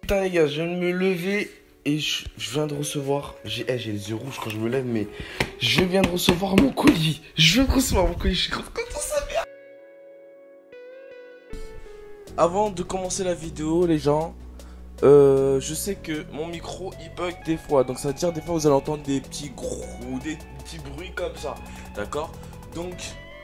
Putain les gars, je viens de me lever et je viens de recevoir. J'ai les yeux rouges quand je me lève, mais je viens de recevoir mon colis. Je viens de recevoir mon colis, je suis trop content ça merde. Avant de commencer la vidéo, les gens, je sais que mon micro il bug des fois, donc ça veut dire des fois vous allez entendre des petits des petits bruits comme ça, d'accord? Donc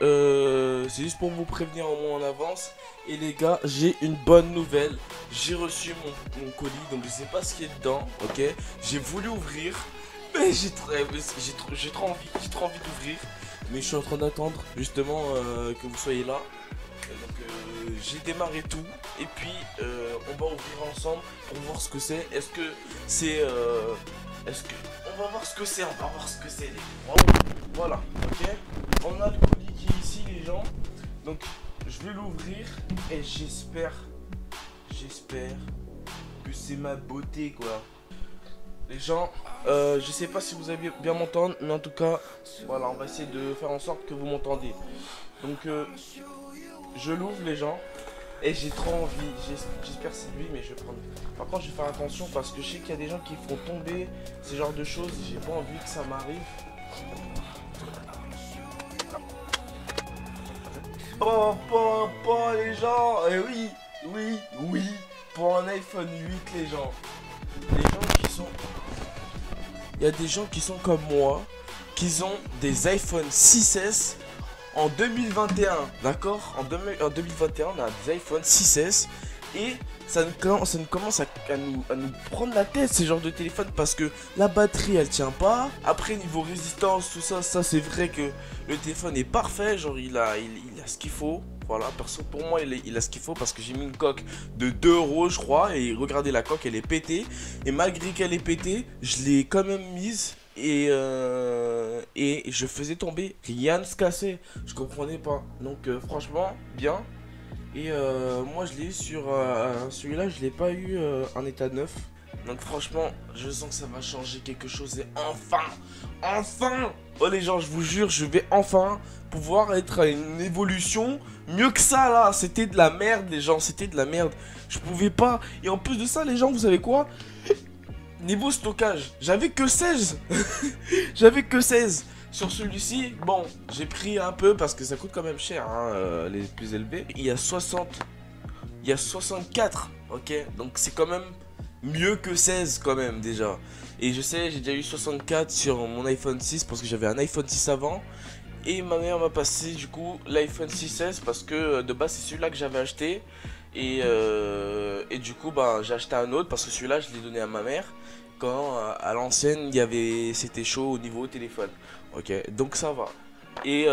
c'est juste pour vous prévenir au moins en avance. Et les gars, j'ai une bonne nouvelle. J'ai reçu mon colis, donc je sais pas ce qu'il y a dedans, ok? J'ai voulu ouvrir, mais j'ai trop envie d'ouvrir. Mais je suis en train d'attendre justement que vous soyez là. Donc j'ai démarré tout et puis on va ouvrir ensemble pour voir ce que c'est. Est-ce que c'est est-ce que on va voir ce que c'est, on va voir ce que c'est. Voilà, ok. On a le colis qui est ici les gens. Donc je vais l'ouvrir et j'espère que c'est ma beauté quoi. Les gens, je sais pas si vous allez bien m'entendre, mais en tout cas, voilà, on va essayer de faire en sorte que vous m'entendez. Donc je l'ouvre les gens et j'ai trop envie, j'espère que c'est lui mais je vais prendre. Par contre je vais faire attention parce que je sais qu'il y a des gens qui font tomber ce genre de choses et j'ai pas envie que ça m'arrive. Oh les gens, oui, pour un iPhone 8 les gens. Les gens qui sont... Il y a des gens qui sont comme moi, qui ont des iPhone 6S en 2021, d'accord? En 2021, on a des iPhone 6S et ça nous commence à nous prendre la tête ces genres de téléphone parce que la batterie elle tient pas. Après niveau résistance, tout ça, c'est vrai que le téléphone est parfait, genre il a ce qu'il faut. Voilà, perso pour moi il a ce qu'il faut parce que j'ai mis une coque de 2 euros je crois et regardez la coque elle est pétée et malgré qu'elle est pétée, je l'ai quand même mise. Et je faisais tomber, rien ne se cassait, je comprenais pas. Donc franchement, bien. Et moi je l'ai eu sur celui-là, je l'ai pas eu en état neuf. Donc franchement, je sens que ça va changer quelque chose et enfin, oh les gens, je vous jure, je vais enfin pouvoir être à une évolution mieux que ça là. C'était de la merde les gens, c'était de la merde. Je pouvais pas. Et en plus de ça les gens, vous savez quoi? Niveau stockage, j'avais que 16. J'avais que 16. Sur celui-ci, bon, j'ai pris un peu parce que ça coûte quand même cher, hein, les plus élevés. Il y a 60, il y a 64, ok? Donc c'est quand même mieux que 16 quand même déjà. Et je sais, j'ai déjà eu 64 sur mon iPhone 6 parce que j'avais un iPhone 6 avant. Et ma mère m'a passé du coup l'iPhone 6S parce que de base c'est celui-là que j'avais acheté. Et du coup bah, j'ai acheté un autre parce que celui-là je l'ai donné à ma mère. Quand à l'ancienne c'était chaud au niveau téléphone. Ok, donc ça va. Et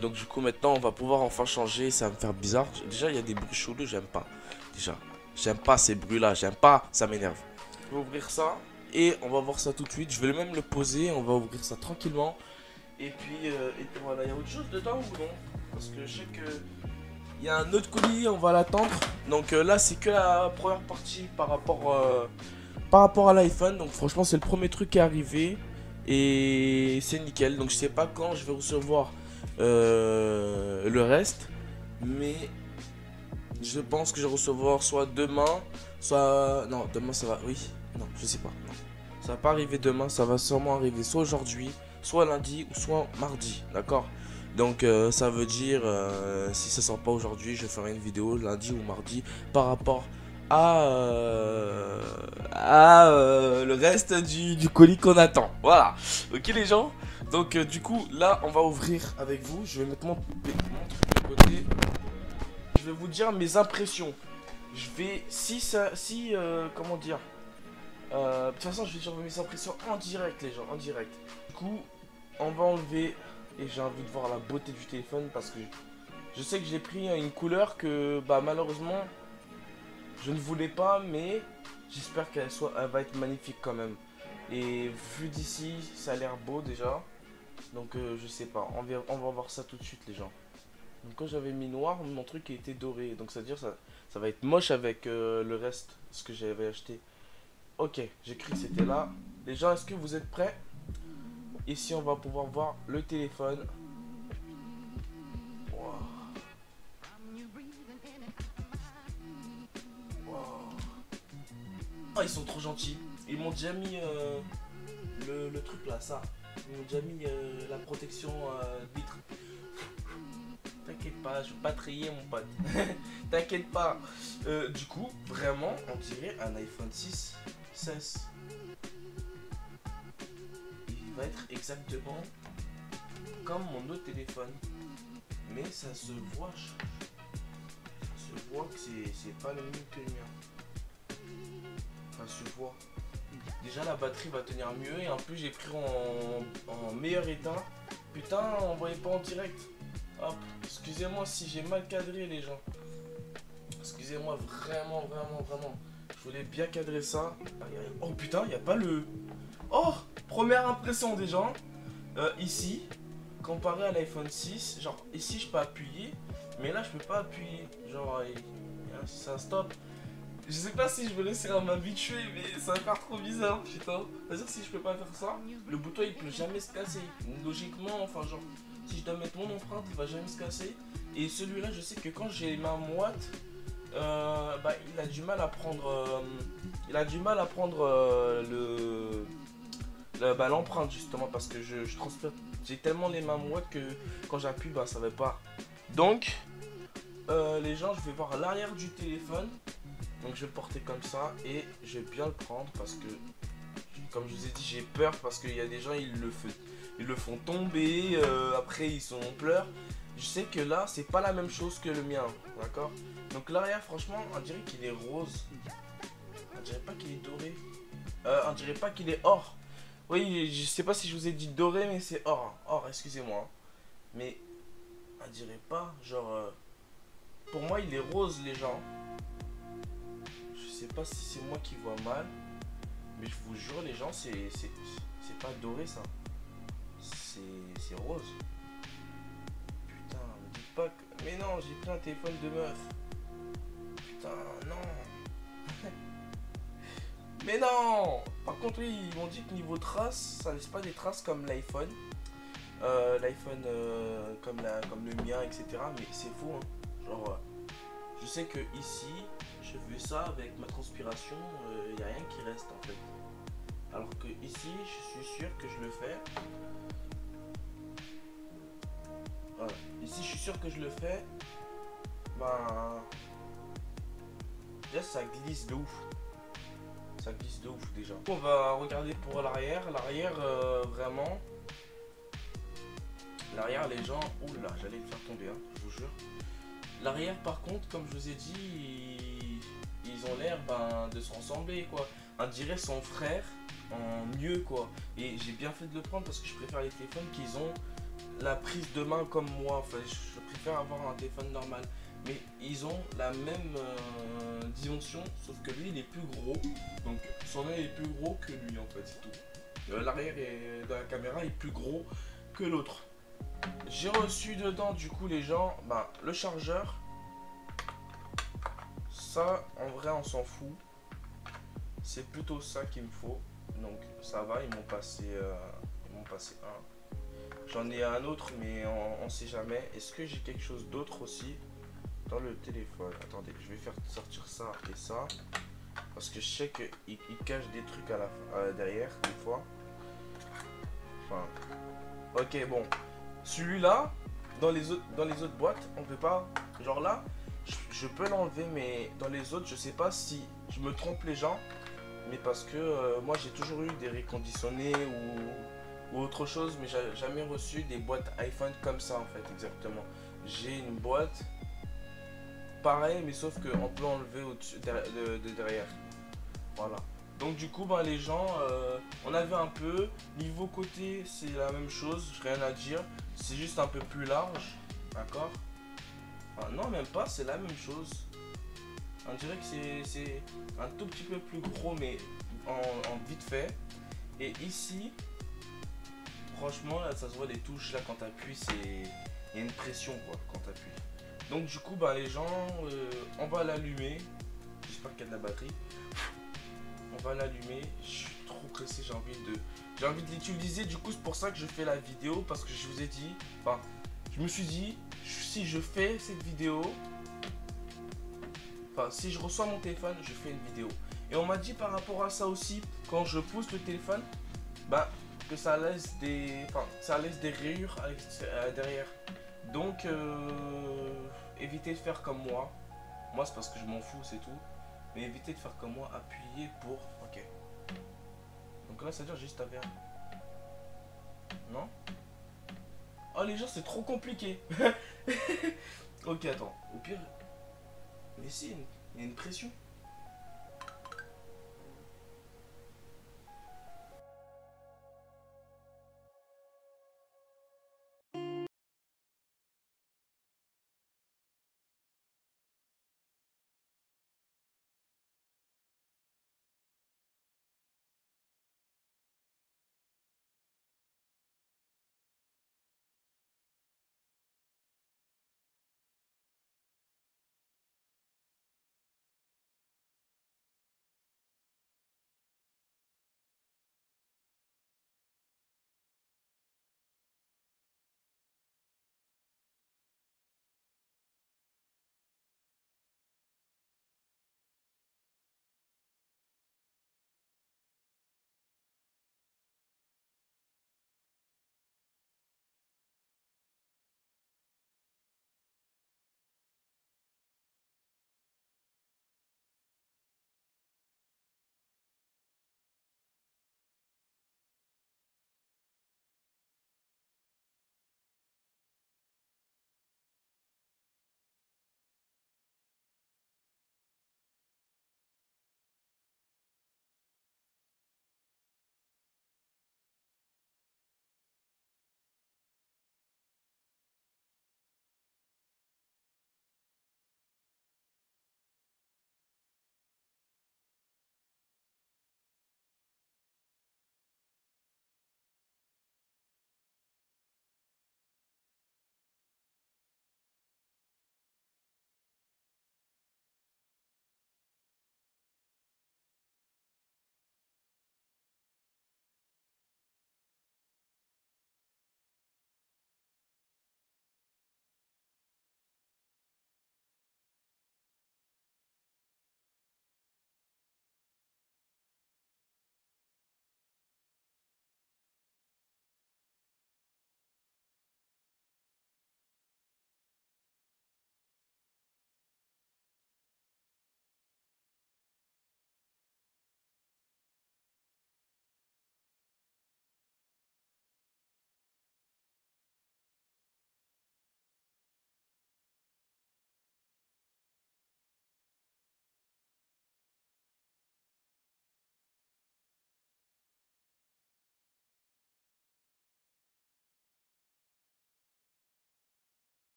donc du coup maintenant on va pouvoir enfin changer, ça va me faire bizarre. Déjà il y a des bruits chelous, j'aime pas. Déjà, j'aime pas ces bruits là, j'aime pas, ça m'énerve. Je vais ouvrir ça et on va voir ça tout de suite. Je vais même le poser, on va ouvrir ça tranquillement. Et puis voilà, il y a autre chose dedans ou non? Parce que je sais que il y a un autre colis, on va l'attendre. Donc là c'est que la première partie par rapport à l'iPhone. Donc franchement c'est le premier truc qui est arrivé. Et c'est nickel. Donc je sais pas quand je vais recevoir le reste. Mais je pense que je vais recevoir soit demain, soit... Non, demain ça va... Oui, non, je sais pas. Non. Ça va pas arriver demain, ça va sûrement arriver soit aujourd'hui, soit lundi ou soit mardi, d'accord? Donc ça veut dire, si ça sort pas aujourd'hui, je ferai une vidéo lundi ou mardi par rapport le reste du colis qu'on attend. Voilà, ok les gens? Donc du coup, là, on va ouvrir avec vous. Je vais mettre mon truc de côté. Je vais vous dire mes impressions. Je vais, comment dire, de toute façon, je vais dire mes impressions en direct, les gens, en direct. Du coup, on va enlever, et j'ai envie de voir la beauté du téléphone parce que je sais que j'ai pris une couleur que, bah, malheureusement, je ne voulais pas, mais j'espère qu'elle va être magnifique quand même. Et vu d'ici, ça a l'air beau déjà. Donc, je sais pas, on va voir ça tout de suite, les gens. Donc quand j'avais mis noir, mon truc était doré. Donc ça veut dire ça va être moche avec le reste, ce que j'avais acheté. Ok, j'ai cru que c'était là. Les gens, est-ce que vous êtes prêts? Ici, on va pouvoir voir le téléphone. Wow. Wow. Oh, ils sont trop gentils. Ils m'ont déjà mis le truc là, ça. Ils m'ont déjà mis la protection vitre. T'inquiète pas, je vais pas trier mon pote. T'inquiète pas. Du coup, vraiment, on dirait un iPhone 6 16. Il va être exactement comme mon autre téléphone. Mais ça se voit. Ça se voit que c'est pas le même que le mien. Ça se voit. Déjà la batterie va tenir mieux et en plus j'ai pris en meilleur état. Putain, on voyait pas en direct. Hop, excusez-moi si j'ai mal cadré les gens. Excusez-moi vraiment. Je voulais bien cadrer ça. Oh putain, il n'y a pas le... Oh, première impression déjà. Ici, comparé à l'iPhone 6, genre ici je peux appuyer. Mais là je peux pas appuyer. Genre, c'est un stop. Je sais pas si je vais réussir à m'habituer, mais ça va faire trop bizarre, putain. C'est-à-dire si je peux pas faire ça, le bouton il peut jamais se casser. Logiquement, enfin genre, si je dois mettre mon empreinte, il va jamais se casser. Et celui-là, je sais que quand j'ai ma moite, bah il a du mal à prendre, l'empreinte justement parce que je transfère. J'ai tellement les mains moites que quand j'appuie, bah ça va pas. Donc, les gens, je vais voir l'arrière du téléphone. Donc je vais le porter comme ça et je vais bien le prendre parce que, comme je vous ai dit, j'ai peur parce qu'il y a des gens, ils le font tomber, après ils sont en pleurs. Je sais que là, c'est pas la même chose que le mien, d'accord? Donc l'arrière, franchement, on dirait qu'il est rose. On dirait pas qu'il est doré. On dirait pas qu'il est or. Oui, je sais pas si je vous ai dit doré, mais c'est or. Or, excusez-moi. Mais on dirait pas, genre... pour moi, il est rose, les gens. Je sais pas si c'est moi qui vois mal, mais je vous jure les gens, c'est pas doré ça, c'est rose. Putain, me dites pas que... Mais non, j'ai pris un téléphone de meuf. Putain, non. Mais non. Par contre oui, ils m'ont dit que niveau traces, ça laisse pas des traces comme l'iPhone. L'iPhone comme le mien, etc. Mais c'est faux, hein. Genre, je sais que ici, je fais ça avec ma transpiration, il n'y a rien qui reste en fait. Alors que ici, je suis sûr que je le fais. Voilà. Ici, je suis sûr que je le fais. Ben, déjà, ça glisse de ouf. Ça glisse de ouf déjà. On va regarder pour l'arrière. L'arrière, vraiment. L'arrière, les gens. Oula, j'allais le faire tomber, hein, je vous jure. L'arrière, par contre, comme je vous ai dit, ils ont l'air de se ressembler, quoi. On dirait son frère en mieux, quoi. Et j'ai bien fait de le prendre parce que je préfère les téléphones qui ont la prise de main comme moi. Enfin, je préfère avoir un téléphone normal. Mais ils ont la même dimension, sauf que lui, il est plus gros. Donc, son œil est plus gros que lui, en fait, c'est tout. L'arrière de la caméra est plus gros que l'autre. J'ai reçu dedans du coup les gens, le chargeur. Ça en vrai on s'en fout. C'est plutôt ça qu'il me faut. Donc ça va, ils m'ont passé un. J'en ai un autre mais on sait jamais. Est-ce que j'ai quelque chose d'autre aussi dans le téléphone? Attendez, je vais faire sortir ça et ça. Parce que je sais qu'il cache des trucs à derrière des fois. Enfin. Ok bon. Celui-là, dans les autres boîtes, on peut pas. Genre là, je peux l'enlever, mais dans les autres, je sais pas si je me trompe les gens. Mais parce que moi, j'ai toujours eu des réconditionnés ou autre chose, mais j'ai jamais reçu des boîtes iPhone comme ça en fait, exactement. J'ai une boîte pareil, mais sauf qu'on peut enlever au-dessus de derrière. Voilà. Donc du coup les gens on avait un peu niveau côté, c'est la même chose, rien à dire, c'est juste un peu plus large, d'accord? Enfin, non même pas, c'est la même chose. On dirait que c'est un tout petit peu plus gros mais en vite fait. Et ici franchement là ça se voit les touches là quand t'appuies, il y a une pression quoi quand t'appuies. Donc du coup les gens on va l'allumer. J'espère qu'il y a de la batterie. On va l'allumer, je suis trop pressé, j'ai envie de l'utiliser, du coup c'est pour ça que je fais la vidéo, parce que je vous ai dit, je me suis dit, si je fais cette vidéo, si je reçois mon téléphone, je fais une vidéo. Et on m'a dit par rapport à ça aussi, quand je pousse le téléphone, bah, que ça laisse des rayures derrière. Donc, évitez de faire comme moi. Moi, c'est parce que je m'en fous, c'est tout. Mais évitez de faire comme moi, appuyez pour... Ok. Donc là, ça veut dire juste à verre. Non? Oh, les gens, c'est trop compliqué. Ok, attends. Au pire... Mais si, il y a une pression.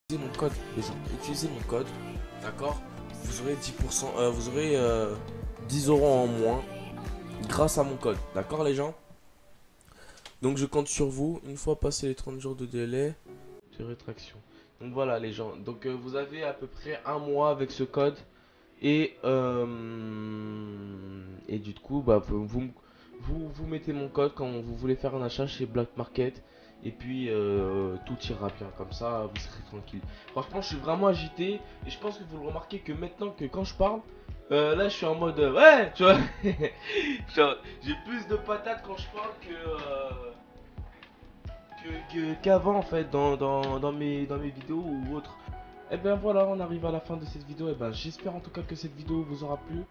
Utilisez mon code, les gens. Utilisez mon code, d'accord? Vous aurez 10%, vous aurez 10 euros en moins grâce à mon code, d'accord les gens? Donc je compte sur vous, une fois passé les 30 jours de délai, de rétraction. Donc voilà les gens, donc vous avez à peu près un mois avec ce code et du coup bah, vous mettez mon code quand vous voulez faire un achat chez Black Market et puis tout ira bien, comme ça vous serez tranquille. Franchement je suis vraiment agité et je pense que vous le remarquez que maintenant que quand je parle, là je suis en mode ouais tu vois. J'ai plus de patates quand je parle qu'avant en fait dans mes vidéos ou autres. Et bien voilà, on arrive à la fin de cette vidéo. Et ben j'espère en tout cas que cette vidéo vous aura plu.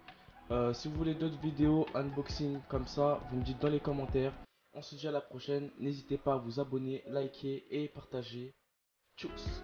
Si vous voulez d'autres vidéos unboxing comme ça, vous me dites dans les commentaires. On se dit à la prochaine. N'hésitez pas à vous abonner, liker et partager. Tchuss.